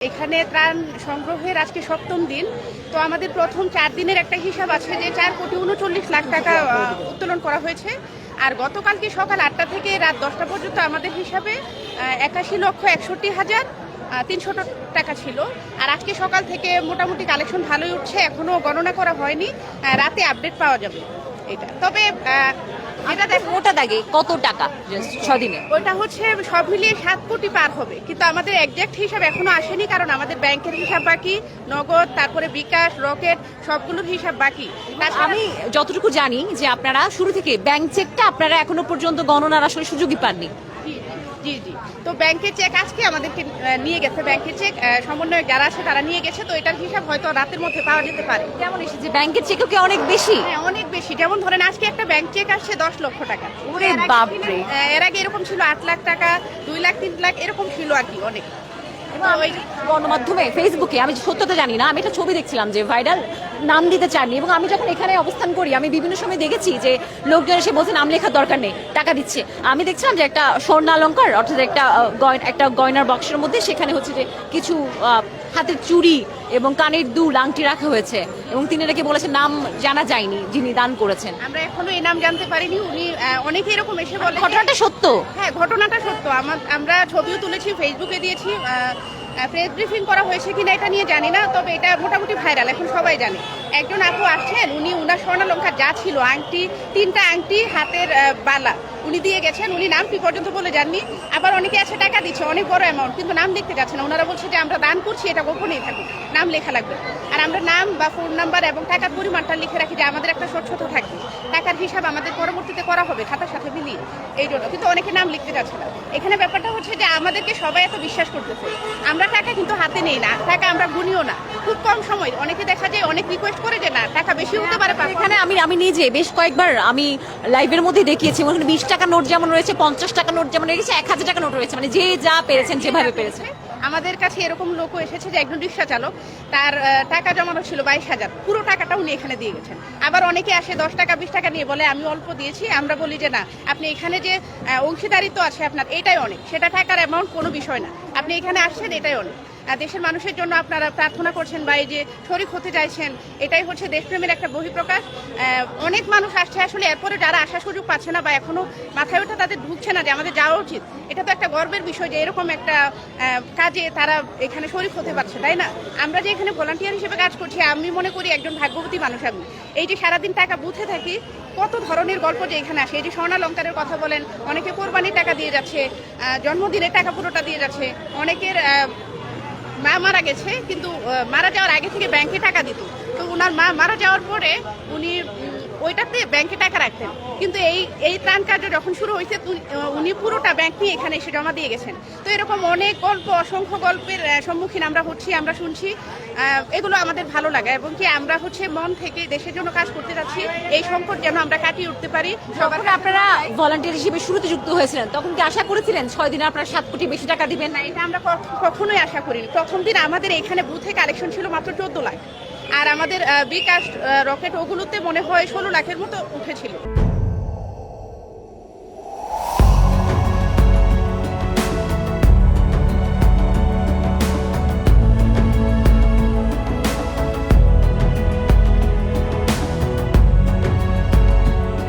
এখানে ত্রাণ সংগ্রহের আজকে সপ্তম দিন। তো আমাদের প্রথম 4 দিনের একটা হিসাব আছে যে 4,39,00,000 টাকা উত্তোলন করা হয়েছে। আর গতকালকে সকাল 8টা থেকে রাত 10টা পর্যন্ত আমাদের হিসাবে 81,61,300 টাকা ছিল। আর আজকে সকাল থেকে মোটামুটি কালেকশন ভালোই উঠছে, এখনো গণনা করা হয়নি, রাতে আপডেট পাওয়া যাবে এটা। তবে এটা দেখ মোটা দাগে কত টাকা 6 দিনে? ওইটা হচ্ছে সব মিলিয়ে 7 কোটি পার হবে, কিন্তু আমাদের একজ্যাক্ট হিসাব এখনো আসেনি, কারণ আমাদের ব্যাংকের হিসাব বাকি, নগদ, তারপরে বিকাশ, রকেট সবগুলোর হিসাব বাকি। আমি যতটুকু জানি যে আপনারা শুরু থেকে ব্যাংক চেকটা আপনারা এখনো পর্যন্ত গণনার আসলে সুযোগই পাননি। জি জি, তো ব্যাংকের চেক আজকে আমাদেরকে নিয়ে গেছে, ব্যাংকের চেক সমন্বয়ক যারা আছে তারা নিয়ে গেছে। তো এটার হিসাব হয়তো রাতের মধ্যে পাওয়া যেতে পারে। কেমন এসেছে? ব্যাংকের চেকও কি অনেক বেশি? হ্যাঁ, অনেক বেশি। যেমন ধরেন আজকে একটা ব্যাংক চেক আসছে 10 লক্ষ টাকা। ওরে বাপরে! এর আগে এরকম ছিল 8 লাখ টাকা, 2 লাখ, 3 লাখ এরকম ছিল আর কি, অনেক। গণমাধ্যমে ফেসবুকে আমি সত্যতা জানি না, আমি একটা ছবি দেখছিলাম যে ভাইরাল, নাম দিতে চাননি, এবং আমি যখন এখানে অবস্থান করি আমি বিভিন্ন সময় দেখেছি যে লোকজন এসে বলছে নাম লেখার দরকার নেই, টাকা দিচ্ছে। আমি দেখছিলাম যে একটা স্বর্ণালঙ্কার অর্থাৎ একটা গয়নার বক্সের মধ্যে সেখানে হচ্ছে যে কিছু হাতের চুড়ি এবং কানের দুল, আংটি রাখা হয়েছে, এবং তিনি নাকি বলেছেন নাম জানা যায়নি যিনি দান করেছেন। আমরা এখনো এই নাম জানতে পারিনি। উনি অনেকে এরকম এসে বলে। ঘটনাটা সত্য? হ্যাঁ, ঘটনাটা সত্য। আমরা ছবিও তুলেছি, ফেসবুকে দিয়েছি। প্রেস ব্রিফিং করা হয়েছে কিনা এটা নিয়ে জানি না, তবে এটা মোটামুটি ভাইরাল, এখন সবাই জানে। একজন আপু আসছেন, উনি উনার স্বর্ণালঙ্কার যা ছিল, আংটি, 3টা আংটি, হাতের বালা উনি দিয়ে গেছেন। উনি নাম কি পর্যন্ত বলে যাননি। আবার অনেকে আছে টাকা দিচ্ছে অনেক বড় অ্যামাউন্ট, কিন্তু নাম দেখতে যাচ্ছে না। ওনারা বলছে যে আমরা দান করছি, এটা গোপনেই থাকুক, নাম লেখা লাগবে। আর আমরা নাম বা ফোন নাম্বার এবং টাকার পরিমাণটা লিখে রাখি যে আমাদের একটা স্বচ্ছতা থাকবে, টাকার হিসাব আমাদের পরবর্তীতে করা হবে খাতার সাথে মিলিয়ে, এই জন্য। কিন্তু অনেকে নাম লিখতে যাচ্ছে না। এখানে ব্যাপারটা হচ্ছে যে আমাদেরকে সবাই এত বিশ্বাস করতেছে, আমরা টাকা কিন্তু হাতে নেই না, টাকা আমরা গুনিও না, খুব কম সময়। অনেকে দেখা যায় অনেক রিকোয়েস্ট করে যে না টাকা বেশি হতে পারে। এখানে আমি নিজে বেশ কয়েকবার আমি লাইভের মধ্যে দেখিয়েছি, ওখানে 20 টাকা নোট যেমন রয়েছে, 50 টাকা নোট যেমন রয়েছে, 1000 টাকা নোট রয়েছে, মানে যে যা পেরেছেন যেভাবে পেরেছেন। আমাদের কাছে এরকম লোকও এসেছে যে একজন রিক্সা চালক, তার টাকা জমানো ছিল 22,000, পুরো টাকাটা উনি এখানে দিয়ে গেছেন। আবার অনেকে আসে 10 টাকা 20 টাকা নিয়ে বলে আমি অল্প দিয়েছি। আমরা বলি যে না, আপনি এখানে যে অংশীদারিত্ব আছে আপনার, এটাই অনেক, সেটা টাকার অ্যামাউন্ট কোনো বিষয় না। আপনি এখানে আসছেন, এটাই অনেক। দেশের মানুষের জন্য আপনারা প্রার্থনা করছেন বা এই যে শরীক হতে চাইছেন, এটাই হচ্ছে দেশপ্রেমের একটা বহিঃপ্রকাশ। অনেক মানুষ আসছে আসলে, এরপরে যারা আসার সুযোগ পাচ্ছে না বা এখনো মাথায় ওঠা তাদের ঢুকছে না যে আমাদের যাওয়া উচিত, এটা তো একটা গর্বের বিষয় যে এরকম একটা কাজে তারা এখানে শরীক হতে পারছে, তাই না? আমরা যে এখানে ভলান্টিয়ার হিসেবে কাজ করছি, আমি মনে করি একজন ভাগ্যবতী মানুষ আমি। এই যে সারাদিন টাকা বুথে থাকি, কত ধরনের গল্প যে এখানে আসে। এই যে স্বর্ণালঙ্কারের কথা বলেন, অনেকে কোরবানির টাকা দিয়ে যাচ্ছে, জন্মদিনের টাকা পুরোটা দিয়ে যাচ্ছে, অনেকের মা মারা গেছে, কিন্তু মারা যাওয়ার আগে থেকে ব্যাংকে টাকা দিত। তো ওনার মা মারা যাওয়ার পরে উনি ওইটাতে ব্যাংকে টাকা রাখতেন, কিন্তু এই ত্রাণ কার্য যখন শুরু হয়েছে উনি পুরোটা ব্যাংক নিয়ে এখানে এসে জমা দিয়ে গেছেন। তো এরকম অনেক গল্প, অসংখ্য গল্পের সম্মুখীন আমরা হচ্ছি, আমরা শুনছি। এগুলো আমাদের ভালো লাগে, এবং কি আমরা হচ্ছে মন থেকে দেশের জন্য কাজ করতে যাচ্ছি, এই সংকট যেন আমরা কাটিয়ে উঠতে পারি। যখন আপনারা ভলান্টিয়ার হিসেবে শুরুতে যুক্ত হয়েছিলেন তখন কি আশা করেছিলেন 6 দিনে আপনারা 7 কোটি বেশি টাকা দিবেন? না, এটা আমরা কখনোই আশা করিনি। প্রথম দিন আমাদের এখানে বুথে কালেকশন ছিল মাত্র 14 লাখ, আর আমাদের বিকাশ, রকেট ওগুলোতে মনে হয় 16 লাখের মতো উঠেছিল।